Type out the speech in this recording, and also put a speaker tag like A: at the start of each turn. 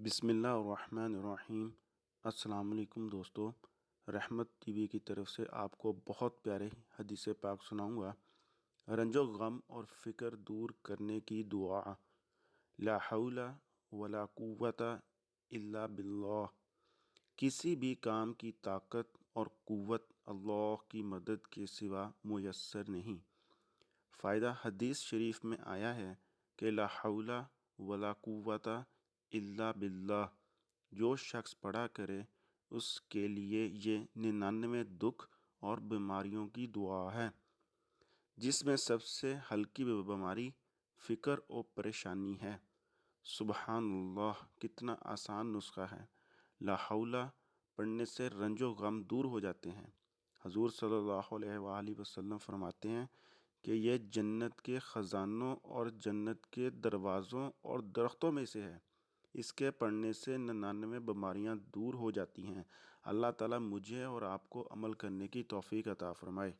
A: بسم اللہ الرحمن الرحیم۔ السلام علیکم دوستو، رحمت ٹی وی کی طرف سے آپ کو بہت پیارے حدیث پاک سناؤں گا۔ رنج و غم اور فکر دور کرنے کی دعا۔ لا حول ولا قوت الا باللہ۔ کسی بھی کام کی طاقت اور قوت اللہ کی مدد کے سوا میسر نہیں۔ فائدہ حدیث شریف میں آیا ہے کہ لا حول ولا قوت الا باللہ، جو شخص پڑھا کرے اس کے لیے یہ 99 دکھ اور بیماریوں کی دعا ہے، جس میں سب سے ہلکی بیماری فکر اور پریشانی ہے۔ سبحان اللہ، کتنا آسان نسخہ ہے۔ لا حول پڑھنے سے رنج و غم دور ہو جاتے ہیں۔ حضور صلی اللہ علیہ وآلہ وسلم فرماتے ہیں کہ یہ جنت کے خزانوں اور جنت کے دروازوں اور درختوں میں سے ہے۔ اس کے پڑھنے سے 99 بیماریاں دور ہو جاتی ہیں۔ اللہ تعالیٰ مجھے اور آپ کو عمل کرنے کی توفیق عطا فرمائے۔